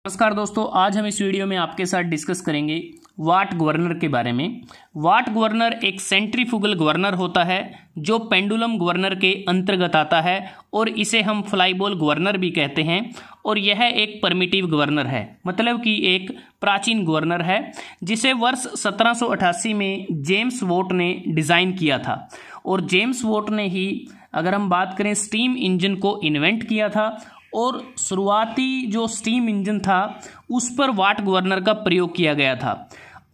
नमस्कार दोस्तों, आज हम इस वीडियो में आपके साथ डिस्कस करेंगे वाट गवर्नर के बारे में। वाट गवर्नर एक सेंट्रीफ्यूगल गवर्नर होता है जो पेंडुलम गवर्नर के अंतर्गत आता है और इसे हम फ्लाई बॉल गवर्नर भी कहते हैं। और यह एक परमिटिव गवर्नर है, मतलब कि एक प्राचीन गवर्नर है जिसे वर्ष 1788 में जेम्स वॉट ने डिज़ाइन किया था। और जेम्स वॉट ने ही, अगर हम बात करें, स्टीम इंजन को इन्वेंट किया था और शुरुआती जो स्टीम इंजन था उस पर वाट गवर्नर का प्रयोग किया गया था।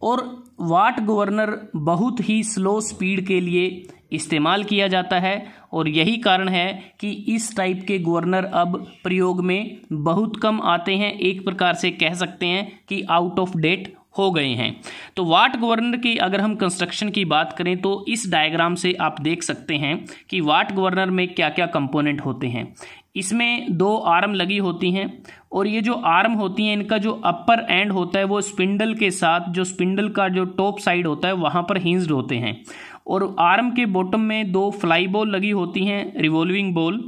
और वाट गवर्नर बहुत ही स्लो स्पीड के लिए इस्तेमाल किया जाता है और यही कारण है कि इस टाइप के गवर्नर अब प्रयोग में बहुत कम आते हैं। एक प्रकार से कह सकते हैं कि आउट ऑफ डेट हो गए हैं। तो वाट गवर्नर की अगर हम कंस्ट्रक्शन की बात करें तो इस डायग्राम से आप देख सकते हैं कि वाट गवर्नर में क्या क्या कंपोनेंट होते हैं। इसमें दो आर्म लगी होती हैं और ये जो आर्म होती हैं इनका जो अपर एंड होता है वो स्पिंडल के साथ, जो स्पिंडल का जो टॉप साइड होता है वहाँ पर हिंज्ड होते हैं। और आर्म के बॉटम में दो फ्लाई बॉल लगी होती हैं, रिवॉल्विंग बॉल,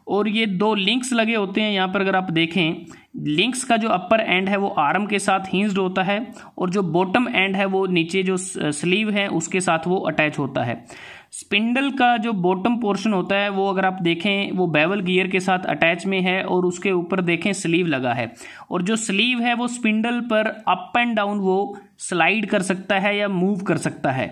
और ये दो लिंक्स लगे होते हैं। यहाँ पर अगर आप देखें, लिंक्स का जो अपर एंड है वो आर्म के साथ हिंज्ड होता है और जो बॉटम एंड है वो नीचे जो स्लीव है उसके साथ वो अटैच होता है। स्पिंडल का जो बॉटम पोर्शन होता है वो अगर आप देखें वो बेवल गियर के साथ अटैच में है और उसके ऊपर देखें स्लीव लगा है। और जो स्लीव है वो स्पिंडल पर अप एंड डाउन वो स्लाइड कर सकता है या मूव कर सकता है।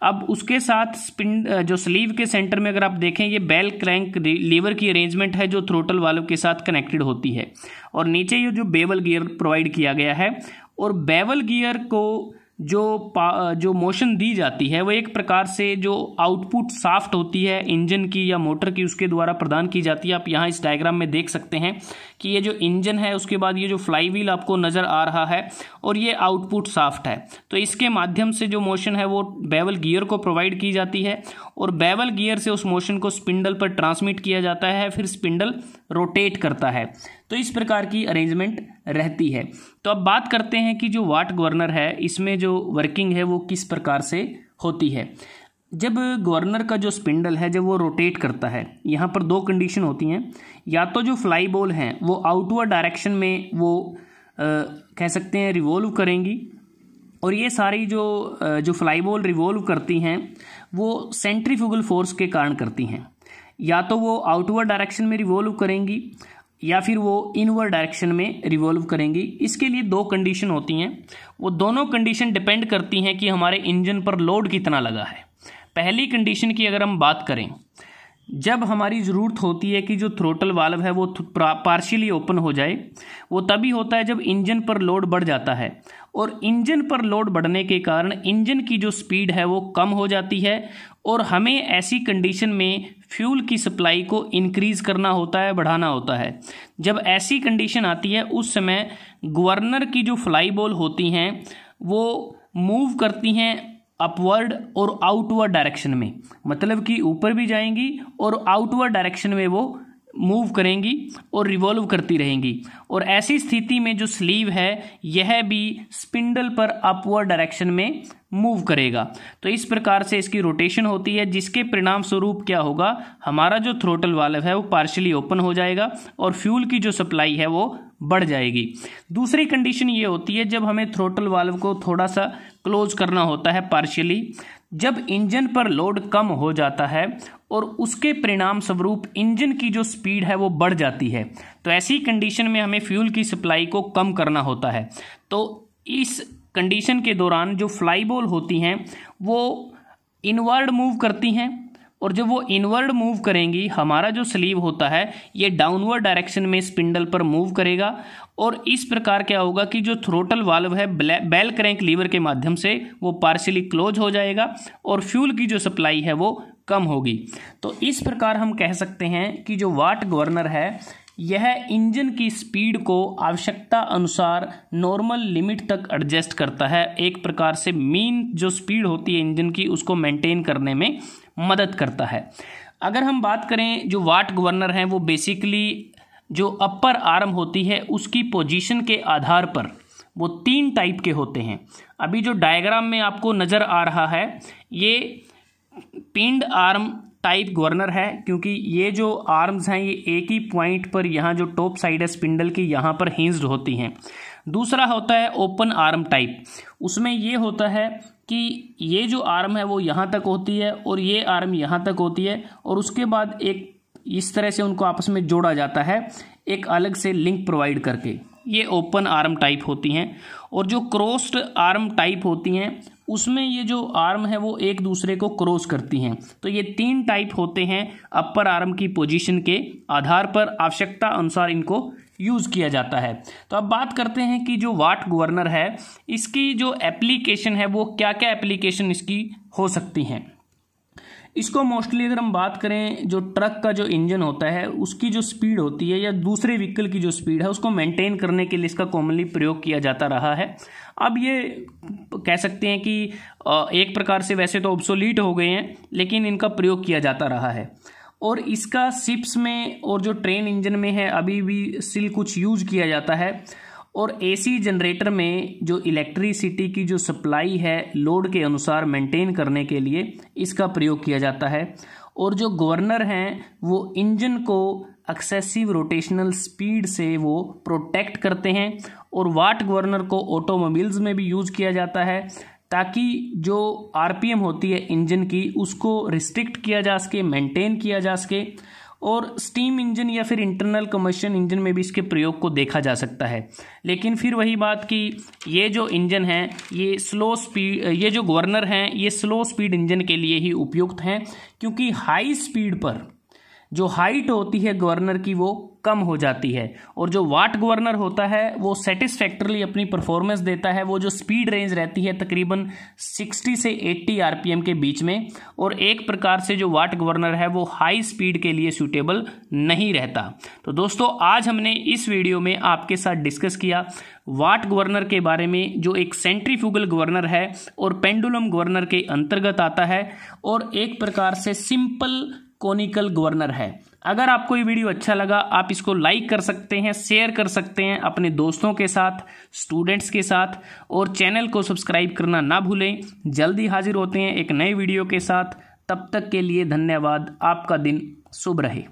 अब उसके साथ जो स्लीव के सेंटर में अगर आप देखें ये बेल क्रैंक लीवर की अरेंजमेंट है जो थ्रोटल वाल्व के साथ कनेक्टेड होती है। और नीचे ये जो बेवल गियर प्रोवाइड किया गया है। और बेवल गियर को जो मोशन दी जाती है वो एक प्रकार से जो आउटपुट शाफ्ट होती है इंजन की या मोटर की उसके द्वारा प्रदान की जाती है। आप यहाँ इस डायग्राम में देख सकते हैं कि ये जो इंजन है उसके बाद ये जो फ्लाई व्हील आपको नज़र आ रहा है और ये आउटपुट शाफ्ट है। तो इसके माध्यम से जो मोशन है वो बेवल गियर को प्रोवाइड की जाती है और बेवल गियर से उस मोशन को स्पिंडल पर ट्रांसमिट किया जाता है, फिर स्पिंडल रोटेट करता है। तो इस प्रकार की अरेंजमेंट रहती है। तो अब बात करते हैं कि जो वाट गवर्नर है इसमें जो वर्किंग है वो किस प्रकार से होती है। जब गवर्नर का जो स्पिंडल है जब वो रोटेट करता है, यहाँ पर दो कंडीशन होती हैं। या तो जो फ्लाई बॉल हैं वो आउटवर्ड डायरेक्शन में वो कह सकते हैं रिवॉल्व करेंगी और ये सारी जो फ्लाई बॉल रिवॉल्व करती हैं वो सेंट्रीफ्यूगल फोर्स के कारण करती हैं। या तो वो आउटवर्ड डायरेक्शन में रिवॉल्व करेंगी या फिर वो इनवर्ड डायरेक्शन में रिवॉल्व करेंगी। इसके लिए दो कंडीशन होती हैं। वो दोनों कंडीशन डिपेंड करती हैं कि हमारे इंजन पर लोड कितना लगा है। पहली कंडीशन की अगर हम बात करें, जब हमारी ज़रूरत होती है कि जो थ्रोटल वाल्व है वो पार्शियली ओपन हो जाए, वो तभी होता है जब इंजन पर लोड बढ़ जाता है। और इंजन पर लोड बढ़ने के कारण इंजन की जो स्पीड है वो कम हो जाती है और हमें ऐसी कंडीशन में फ्यूल की सप्लाई को इंक्रीज़ करना होता है, बढ़ाना होता है। जब ऐसी कंडीशन आती है उस समय गवर्नर की जो फ्लाई बॉल होती हैं वो मूव करती हैं अपवर्ड और आउटवर्ड डायरेक्शन में, मतलब कि ऊपर भी जाएंगी और आउटवर्ड डायरेक्शन में वो मूव करेंगी और रिवॉल्व करती रहेंगी। और ऐसी स्थिति में जो स्लीव है यह भी स्पिंडल पर अपवर्ड डायरेक्शन में मूव करेगा। तो इस प्रकार से इसकी रोटेशन होती है जिसके परिणाम स्वरूप क्या होगा, हमारा जो थ्रोटल वाल्व है वो पार्शियली ओपन हो जाएगा और फ्यूल की जो सप्लाई है वो बढ़ जाएगी। दूसरी कंडीशन ये होती है जब हमें थ्रोटल वाल्व को थोड़ा सा क्लोज करना होता है पार्शियली, जब इंजन पर लोड कम हो जाता है और उसके परिणाम स्वरूप इंजन की जो स्पीड है वो बढ़ जाती है। तो ऐसी कंडीशन में हमें फ्यूल की सप्लाई को कम करना होता है। तो इस कंडीशन के दौरान जो फ्लाई बॉल होती हैं वो इनवर्ड मूव करती हैं और जब वो इनवर्ड मूव करेंगी हमारा जो स्लीव होता है ये डाउनवर्ड डायरेक्शन में स्पिंडल पर मूव करेगा। और इस प्रकार क्या होगा कि जो थ्रोटल वाल्व है बेल क्रैंक लीवर के माध्यम से वो पार्शियली क्लोज हो जाएगा और फ्यूल की जो सप्लाई है वो कम होगी। तो इस प्रकार हम कह सकते हैं कि जो वाट गवर्नर है यह इंजन की स्पीड को आवश्यकता अनुसार नॉर्मल लिमिट तक एडजस्ट करता है। एक प्रकार से मीन जो स्पीड होती है इंजन की उसको मेंटेन करने में मदद करता है। अगर हम बात करें जो वाट गवर्नर हैं वो बेसिकली जो अपर आर्म होती है उसकी पोजीशन के आधार पर वो तीन टाइप के होते हैं। अभी जो डायग्राम में आपको नज़र आ रहा है ये पिंड आर्म टाइप गवर्नर है, क्योंकि ये जो आर्म्स हैं ये एक ही पॉइंट पर, यहाँ जो टॉप साइड है स्पिंडल की यहाँ पर हिंज्ड होती हैं। दूसरा होता है ओपन आर्म टाइप। उसमें ये होता है कि ये जो आर्म है वो यहाँ तक होती है और ये आर्म यहाँ तक होती है, और उसके बाद एक इस तरह से उनको आपस में जोड़ा जाता है एक अलग से लिंक प्रोवाइड करके। ये ओपन आर्म टाइप होती हैं। और जो क्रॉस्ड आर्म टाइप होती हैं उसमें ये जो आर्म है वो एक दूसरे को क्रॉस करती हैं। तो ये 3 टाइप होते हैं। अपर आर्म की पोजीशन के आधार पर आवश्यकता अनुसार इनको यूज़ किया जाता है। तो अब बात करते हैं कि जो वाट गवर्नर है इसकी जो एप्लीकेशन है वो क्या क्या एप्लीकेशन इसकी हो सकती हैं। इसको मोस्टली अगर हम बात करें, जो ट्रक का जो इंजन होता है उसकी जो स्पीड होती है या दूसरे व्हीकल की जो स्पीड है उसको मेंटेन करने के लिए इसका कॉमनली प्रयोग किया जाता रहा है। अब ये कह सकते हैं कि एक प्रकार से वैसे तो ऑब्सोलीट हो गए हैं, लेकिन इनका प्रयोग किया जाता रहा है। और इसका शिप्स में और जो ट्रेन इंजन में है अभी भी स्टिल कुछ यूज किया जाता है। और एसी जनरेटर में जो इलेक्ट्रिसिटी की जो सप्लाई है लोड के अनुसार मेंटेन करने के लिए इसका प्रयोग किया जाता है। और जो गवर्नर हैं वो इंजन को एक्सेसिव रोटेशनल स्पीड से वो प्रोटेक्ट करते हैं। और वाट गवर्नर को ऑटोमोबाइल्स में भी यूज़ किया जाता है ताकि जो आरपीएम होती है इंजन की उसको रिस्ट्रिक्ट किया जा सके, मेंटेन किया जा सके। और स्टीम इंजन या फिर इंटरनल कम्बशन इंजन में भी इसके प्रयोग को देखा जा सकता है। लेकिन फिर वही बात कि ये जो इंजन है ये स्लो स्पीड, ये जो गवर्नर हैं ये स्लो स्पीड इंजन के लिए ही उपयुक्त हैं, क्योंकि हाई स्पीड पर जो हाइट होती है गवर्नर की वो कम हो जाती है। और जो वाट गवर्नर होता है वो सेटिस्फैक्टरली अपनी परफॉर्मेंस देता है। वो जो स्पीड रेंज रहती है तकरीबन 60 से 80 आरपीएम के बीच में। और एक प्रकार से जो वाट गवर्नर है वो हाई स्पीड के लिए सूटेबल नहीं रहता। तो दोस्तों आज हमने इस वीडियो में आपके साथ डिस्कस किया वाट गवर्नर के बारे में, जो एक सेंट्रीफ्यूगल गवर्नर है और पेंडुलम गवर्नर के अंतर्गत आता है, और एक प्रकार से सिंपल कोनिकल गवर्नर है। अगर आपको ये वीडियो अच्छा लगा आप इसको लाइक कर सकते हैं, शेयर कर सकते हैं अपने दोस्तों के साथ, स्टूडेंट्स के साथ, और चैनल को सब्सक्राइब करना ना भूलें। जल्दी हाजिर होते हैं एक नए वीडियो के साथ। तब तक के लिए धन्यवाद। आपका दिन शुभ रहे।